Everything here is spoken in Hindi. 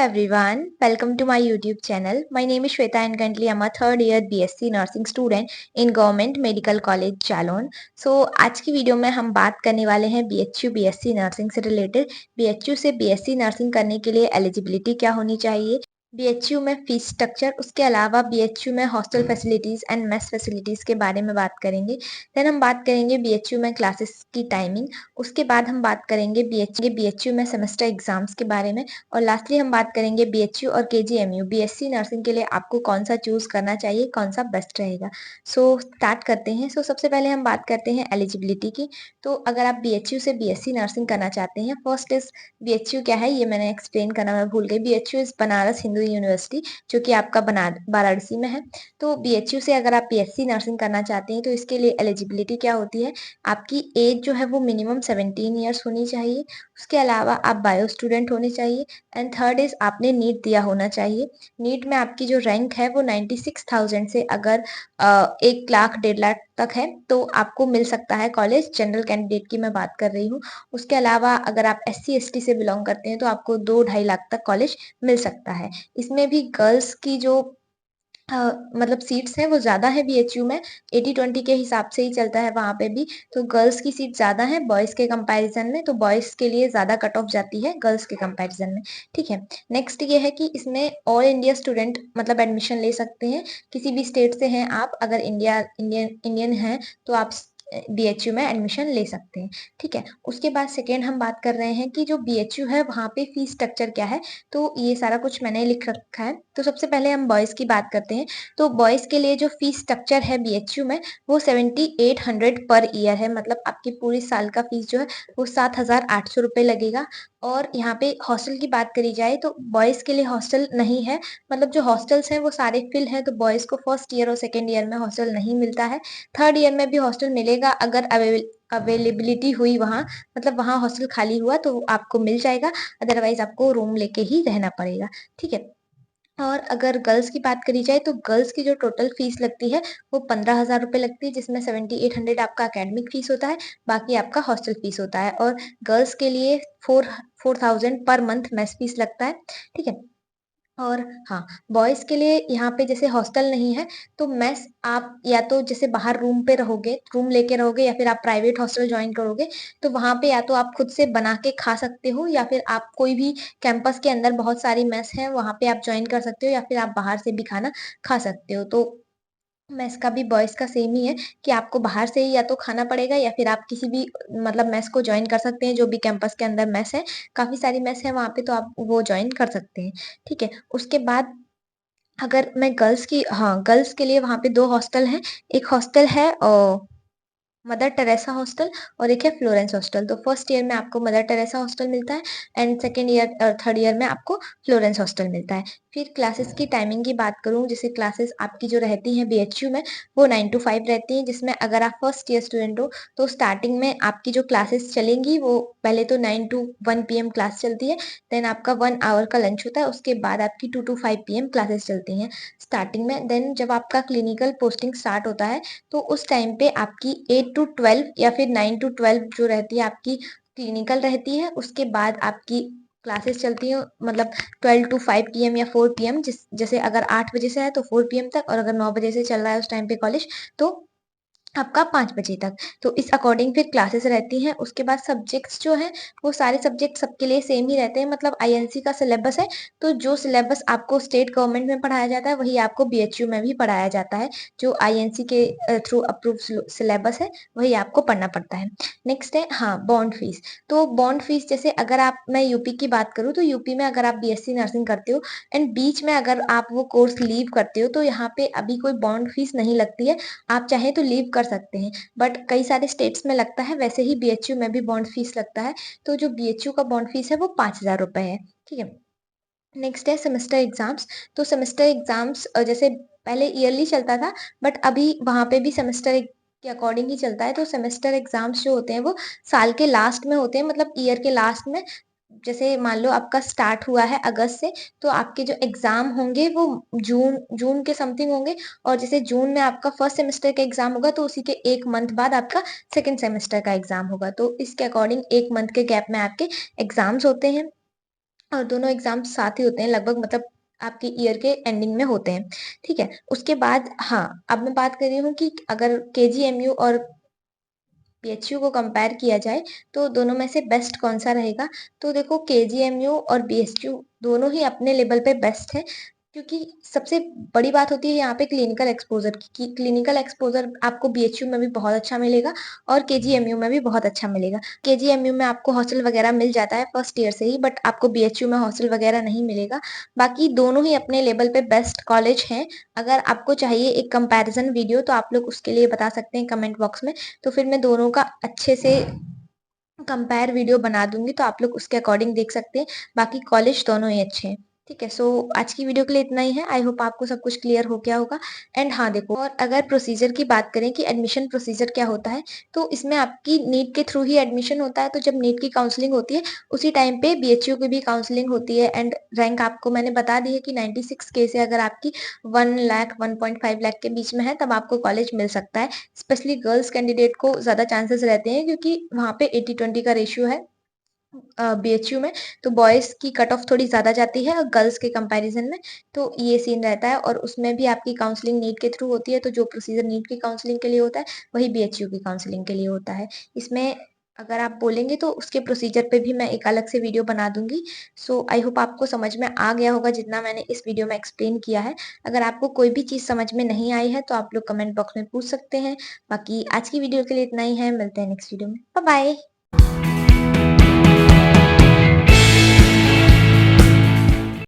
everyone, welcome to my YouTube channel. My name is Shweta and currently I'm a third year BSc Nursing student in Government Medical College Chalon. आज की वीडियो में हम बात करने वाले हैं BHU BSc नर्सिंग से रिलेटेड। BHU से BSc नर्सिंग करने के लिए एलिजिबिलिटी क्या होनी चाहिए, BHU में फीस स्ट्रक्चर, उसके अलावा BHU में hostel facilities and mess facilities के बारे में बात करेंगे। देन हम बात करेंगे BHU में क्लासेस की टाइमिंग, उसके बाद हम बात करेंगे BHU में सेमेस्टर एग्जाम्स के बारे में, और लास्टली हम बात करेंगे BHU और KGMU BSc नर्सिंग के लिए आपको कौन सा चूज करना चाहिए, कौन सा बेस्ट रहेगा। स्टार्ट करते हैं। सबसे पहले हम बात करते हैं एलिजिबिलिटी की। तो अगर आप BHU से BSc नर्सिंग करना चाहते हैं, फर्स्ट इज BHU क्या है, ये मैंने एक्सप्लेन करना मैं भूल गई। BHU is Banaras Hindu university, जो कि आपका वाराणसी में है। तो BHU से अगर आप BSc नर्सिंग करना चाहते हैं तो इसके लिए एलिजिबिलिटी क्या होती है, आपकी एज जो है वो मिनिमम 17 ईयर्स होनी चाहिए। उसके अलावा आप बायो स्टूडेंट होने चाहिए। एंड थर्ड इज आपने नीट दिया होना चाहिए। नीट में आपकी जो रैंक है वो 96,000 से अगर 1 लाख 1.5 लाख तक है तो आपको मिल सकता है कॉलेज। जनरल कैंडिडेट की मैं बात कर रही हूँ। उसके अलावा अगर आप SC ST से बिलोंग करते हैं तो आपको 2-2.5 लाख तक कॉलेज मिल सकता है। इसमें भी गर्ल्स की जो मतलब सीट्स हैं वो ज्यादा है BHU में, 80-20 के हिसाब से ही चलता है वहां पे भी। तो गर्ल्स की सीट ज्यादा है बॉयज के कंपैरिजन में, तो बॉयज के लिए ज्यादा कट ऑफ जाती है गर्ल्स के कंपैरिजन में। ठीक है। नेक्स्ट ये है कि इसमें ऑल इंडिया स्टूडेंट मतलब एडमिशन ले सकते हैं। किसी भी स्टेट से हैं आप, अगर इंडियन है तो आप BHU में एडमिशन ले सकते हैं। ठीक है। उसके बाद सेकेंड हम बात कर रहे हैं कि जो BHU है वहां पे फीस स्ट्रक्चर क्या है। तो ये सारा कुछ मैंने लिख रखा है। तो सबसे पहले हम बॉयज की बात करते हैं। तो बॉयज के लिए जो फीस स्ट्रक्चर है BHU में वो 7800 पर ईयर है। मतलब आपकी पूरी साल का फीस जो है वो 7,800 रुपये लगेगा। और यहाँ पे हॉस्टल की बात करी जाए तो बॉयज के लिए हॉस्टल नहीं है। मतलब जो हॉस्टल्स हैं वो सारे फिल हैं, तो बॉयज को फर्स्ट ईयर और सेकेंड ईयर में हॉस्टल नहीं मिलता है। थर्ड ईयर में भी हॉस्टल मिलेगा अगर अवेलेबिलिटी हुई वहाँ, मतलब वहाँ हॉस्टल खाली हुआ तो आपको मिल जाएगा, अदरवाइज आपको रूम लेके ही रहना पड़ेगा। ठीक है। और अगर गर्ल्स की बात करी जाए तो गर्ल्स की जो टोटल फीस लगती है वो 15,000 रुपये लगती है, जिसमें 7800 आपका अकेडमिक फीस होता है, बाकी आपका हॉस्टल फीस होता है। और गर्ल्स के लिए 4,000 पर मंथ मेस फीस लगता है। ठीक है। और हाँ, बॉयज के लिए यहाँ पे जैसे हॉस्टल नहीं है तो मेस आप या तो जैसे बाहर रूम पे रहोगे, रूम लेके रहोगे, या फिर आप प्राइवेट हॉस्टल ज्वाइन करोगे तो वहां पे या तो आप खुद से बना के खा सकते हो, या फिर आप कोई भी कैंपस के अंदर बहुत सारी मेस हैं वहां पे आप ज्वाइन कर सकते हो, या फिर आप बाहर से भी खाना खा सकते हो। तो मेस का भी बॉयज का सेम ही है कि आपको बाहर से ही या तो खाना पड़ेगा, या फिर आप किसी भी मतलब मेस को ज्वाइन कर सकते हैं, जो भी कैंपस के अंदर मेस है, काफी सारी मेस है वहां पे, तो आप वो ज्वाइन कर सकते हैं। ठीक है। उसके बाद अगर मैं गर्ल्स की, हाँ, गर्ल्स के लिए वहां पे 2 हॉस्टल हैं। एक हॉस्टल है मदर टेरेसा हॉस्टल, और एक है फ्लोरेंस हॉस्टल। तो फर्स्ट ईयर में आपको मदर टेरेसा हॉस्टल मिलता है एंड सेकेंड ईयर और थर्ड ईयर में आपको फ्लोरेंस हॉस्टल मिलता है। फिर क्लासेस की टाइमिंग की बात करूं, जैसे क्लासेस आपकी जो रहती हैं BHU में वो 9 to 5 रहती हैं, जिसमें अगर आप फर्स्ट ईयर स्टूडेंट हो तो स्टार्टिंग में आपकी जो क्लासेस चलेंगी वो पहले तो 9 to 1 PM क्लास चलती है। देन आपका 1 आवर का लंच होता है, उसके बाद आपकी 2 to 5 PM क्लासेस चलती हैं स्टार्टिंग में। देन जब आपका क्लिनिकल पोस्टिंग स्टार्ट होता है तो उस टाइम पे आपकी 8 to 12 या फिर 9 to 12 जो रहती है आपकी क्लिनिकल रहती है। उसके बाद आपकी क्लासेस चलती हैं मतलब 12 to 5 PM या 4 PM, जैसे अगर 8 बजे से है तो 4 PM तक, और अगर 9 बजे से चल रहा है उस टाइम पे कॉलेज तो आपका 5 बजे तक। तो इस अकॉर्डिंग फिर क्लासेस रहती हैं। उसके बाद सब्जेक्ट्स जो हैं वो सारे सब्जेक्ट सबके लिए सेम ही रहते हैं, मतलब INC का सिलेबस है। तो जो सिलेबस आपको स्टेट गवर्नमेंट में पढ़ाया जाता है वही आपको BHU में भी पढ़ाया जाता है। जो INC के थ्रू अप्रूव सिलेबस है वही आपको पढ़ना पड़ता है। नेक्स्ट है हाँ बॉन्ड फीस। तो बॉन्ड फीस जैसे अगर मैं यूपी की बात करूँ तो यूपी में अगर आप BSc नर्सिंग करते हो एंड बीच में अगर आप वो कोर्स लीव करते हो तो यहाँ पे अभी कोई बॉन्ड फीस नहीं लगती है, आप चाहे तो लीव कर सकते हैं। बट कई सारे स्टेट्स में लगता है, वैसे ही BHU में भी बॉन्ड फीस लगता है। तो जो BHU का बॉन्ड फीस है वो 5,000 रुपए है। ठीक है। नेक्स्ट है सेमेस्टर एग्जाम्स। तो सेमेस्टर एग्जाम्स जैसे पहले ईयरली चलता था, बट अभी वहां पे भी सेमेस्टर के अकॉर्डिंग ही चलता है। तो सेमेस्टर एग्जाम्स जो होते हैं वो साल के लास्ट में होते हैं, मतलब ईयर के लास्ट में। जैसे मान लो आपका स्टार्ट हुआ है अगस्त से, तो आपके जो एग्जाम होंगे वो जून जून के समथिंग होंगे। और जैसे जून में आपका फर्स्ट सेमेस्टर का एग्जाम होगा तो उसी के 1 मंथ बाद आपका सेकेंड सेमेस्टर का एग्जाम होगा। तो इसके अकॉर्डिंग 1 मंथ के गैप में आपके एग्जाम्स होते हैं। और दोनों एग्ज़ाम्स साथ ही होते हैं लगभग, मतलब आपके ईयर के एंडिंग में होते हैं, ठीक है? उसके बाद हाँ, अब मैं बात कर रही हूँ कि अगर केजीएमयू और बीएचयू को कंपेयर किया जाए तो दोनों में से बेस्ट कौन-सा रहेगा? तो देखो, केजीएमयू और बीएचयू दोनों ही अपने लेवल पे बेस्ट हैं, क्योंकि सबसे बड़ी बात होती है यहाँ पे क्लिनिकल एक्सपोज़र की, कि क्लिनिकल एक्सपोज़र आपको बीएचयू में भी बहुत अच्छा मिलेगा और केजीएमयू में भी बहुत अच्छा मिलेगा। केजीएमयू में आपको हॉस्टल वगैरह मिल जाता है फर्स्ट ईयर से ही, बट आपको बीएचयू में हॉस्टल वगैरह नहीं मिलेगा। बाकी दोनों ही अपने लेवल पे बेस्ट कॉलेज हैं। अगर आपको चाहिए एक कंपैरिज़न वीडियो तो आप लोग उसके लिए बता सकते हैं कमेंट बॉक्स में। तो फिर मैं दोनों का अच्छे से कंपेयर वीडियो बना दूँगी, तो आप लोग उसके अकॉर्डिंग देख सकते हैं। बाकी कॉलेज दोनों ही अच्छे हैं। ठीक है, सो आज की वीडियो के लिए इतना ही है। आई होप आपको सब कुछ क्लियर हो गया होगा। एंड हाँ देखो, और अगर प्रोसीजर की बात करें कि एडमिशन प्रोसीजर क्या होता है, तो इसमें आपकी नीट के थ्रू ही एडमिशन होता है। तो जब नीट की काउंसलिंग होती है, उसी टाइम पे बीएचयू की भी काउंसलिंग होती है। एंड रैंक आपको मैंने बता दी है कि 96 के से अगर आपकी 1 लाख 1.5 लाख के बीच में है, तब आपको कॉलेज मिल सकता है। स्पेशली गर्ल्स कैंडिडेट को ज़्यादा चांसेस रहते हैं, क्योंकि वहाँ पे 80-20 का रेशियो है बीएचयू में। तो बॉयज़ की कट ऑफ थोड़ी ज़्यादा जाती है गर्ल्स के कंपैरिजन में। तो ये सीन रहता है, और उसमें भी आपकी काउंसलिंग नीट के थ्रू होती है। तो जो प्रोसीजर नीट की काउंसलिंग के लिए होता है, वही बीएचयू की काउंसलिंग के लिए होता है। इसमें अगर आप बोलेंगे तो उसके प्रोसीजर पे भी मैं एक अलग से वीडियो बना दूँगी। सो आई होप आपको समझ में आ गया होगा जितना मैंने इस वीडियो में एक्सप्लेन किया है। अगर आपको कोई भी चीज़ समझ में नहीं आई है, तो आप लोग कमेंट बॉक्स में पूछ सकते हैं। बाकी आज की वीडियो के लिए इतना ही है। मिलते हैं नेक्स्ट वीडियो में। Bye bye.